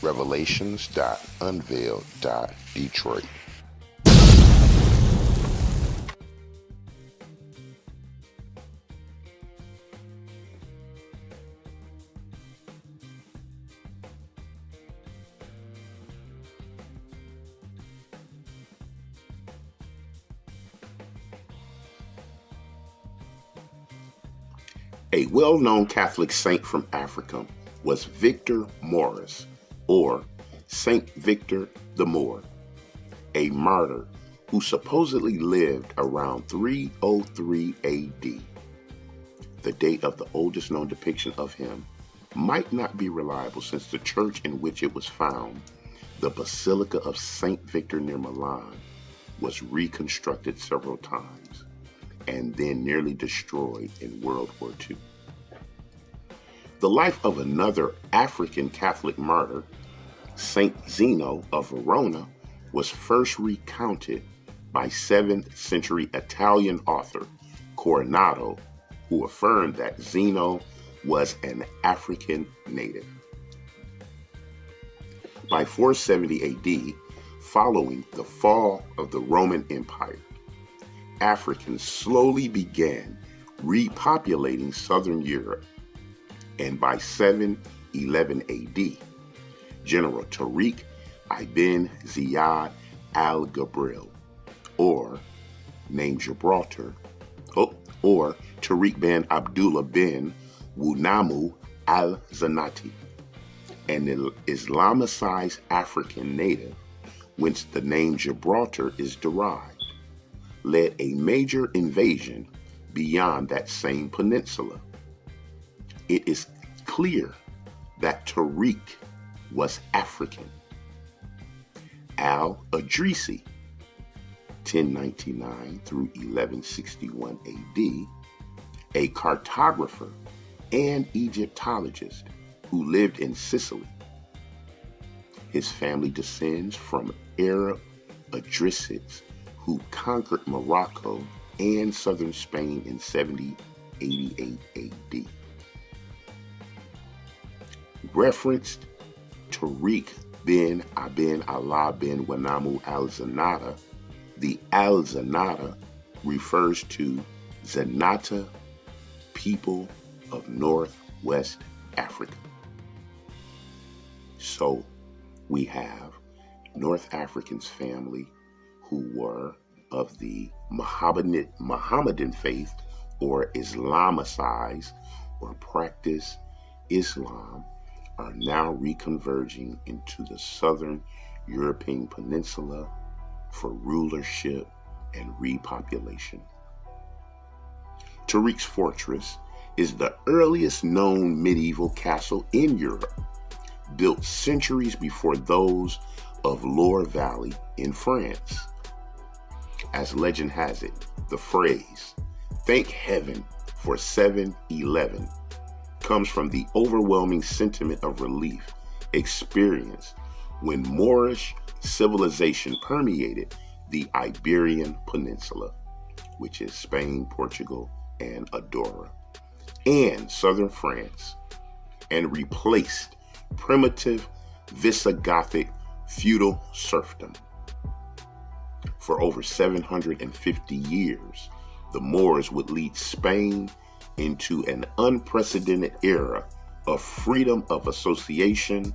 Revelations.Unveiled.Detroit. A well-known Catholic saint from Africa was Victor MOORS, or Saint Victor the Moor, a martyr who supposedly lived around 303 AD. The date of the oldest known depiction of him might not be reliable since the church in which it was found, the Basilica of Saint Victor near Milan, was reconstructed several times and then nearly destroyed in World War II. The life of another African Catholic martyr, Saint Zeno of Verona, was first recounted by 7th century Italian author Coronado, who affirmed that Zeno was an African native. By 470 AD, following the fall of the Roman Empire, Africans slowly began repopulating southern Europe, and by 711 AD, General Tariq ibn Ziyad al-Gabril, or named Gibraltar, or Tariq bin Abdullah bin Wunamu al-Zanati, an Islamicized African native, whence the name Gibraltar is derived, led a major invasion beyond that same peninsula. It is clear that Tariq was African. Al-Idrisi, 1099 through 1161 AD, a cartographer and Egyptologist who lived in Sicily. His family descends from Arab Idrisids who conquered Morocco and southern Spain in 7088 AD. Referenced Tariq bin Abin Allah bin Wanamu al-Zanata, the al-Zanata refers to Zanata, people of Northwest Africa. So we have North Africans family who were of the Mohammedan faith, or Islamicized or practice Islam, are now reconverging into the southern European peninsula for rulership and repopulation. Tariq's fortress is the earliest known medieval castle in Europe, built centuries before those of Loire Valley in France. As legend has it, the phrase, "Thank heaven for 7-11," comes from the overwhelming sentiment of relief experienced when Moorish civilization permeated the Iberian Peninsula, which is Spain, Portugal, and Andorra, and southern France, and replaced primitive Visigothic feudal serfdom. For over 750 years, the Moors would lead Spain into an unprecedented era of freedom of association,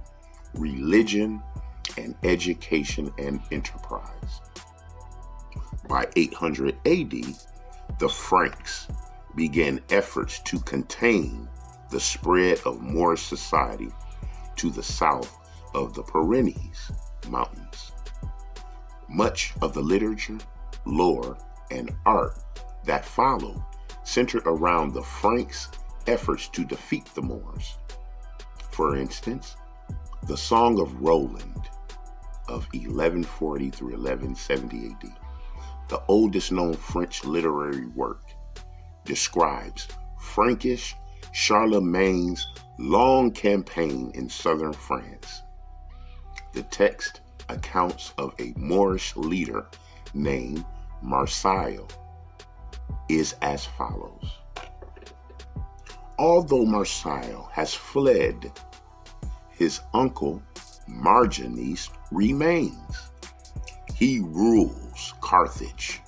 religion, and education and enterprise. By 800 AD, the Franks began efforts to contain the spread of Moorish society to the south of the Pyrenees Mountains. Much of the literature, lore, and art that followed centered around the Franks' efforts to defeat the Moors. For instance, the Song of Roland of 1140 through 1170 AD, the oldest known French literary work, describes Frankish Charlemagne's long campaign in southern France. The text accounts of a Moorish leader named Marsial is as follows. Although Marsial has fled, his uncle Marginis remains. He rules Carthage,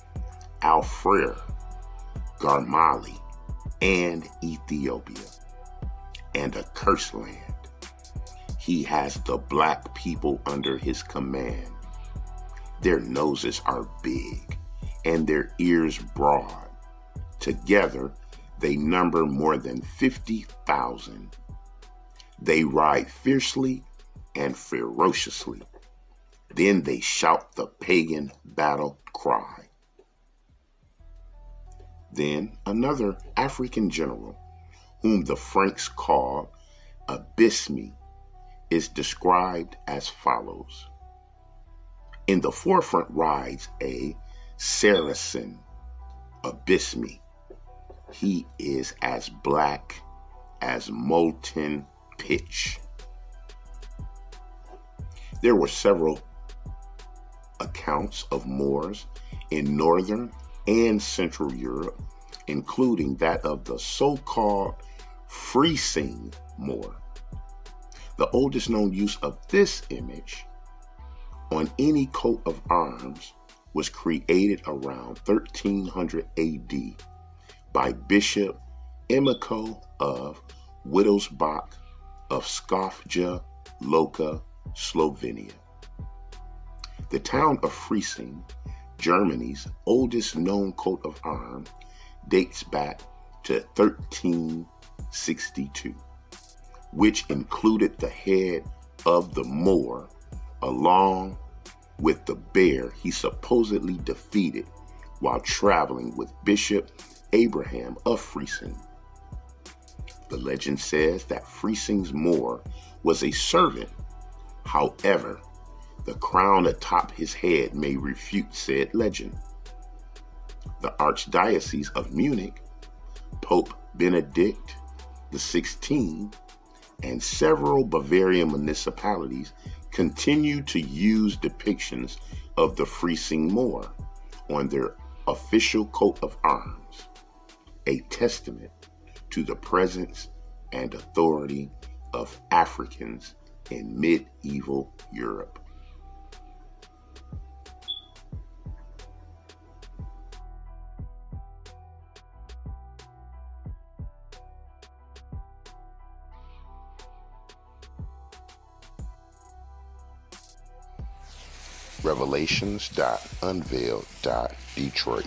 Alfrere, Garmali, and Ethiopia, and a cursed land. He has the black people under his command. Their noses are big and their ears broad. Together, they number more than 50,000. They ride fiercely and ferociously. Then they shout the pagan battle cry. Then another African general, whom the Franks call Abismi, is described as follows. In the forefront rides a Saracen, Abismi. He is as black as molten pitch. There were several accounts of Moors in Northern and Central Europe, including that of the so-called Freesing Moor. The oldest known use of this image on any coat of arms was created around 1300 AD by Bishop Emiko of Wittelsbach of Skopje Loka, Slovenia. The town of Freising, Germany's oldest known coat of arms, dates back to 1362, which included the head of the Moor along with the bear he supposedly defeated while traveling with Bishop Abraham of Freising. The legend says that Freising's Moor was a servant. However, the crown atop his head may refute said legend. The Archdiocese of Munich, Pope Benedict XVI, and several Bavarian municipalities continue to use depictions of the Freising Moor on their official coat of arms, a testament to the presence and authority of Africans in medieval Europe. Revelations.Unveiled.Detroit.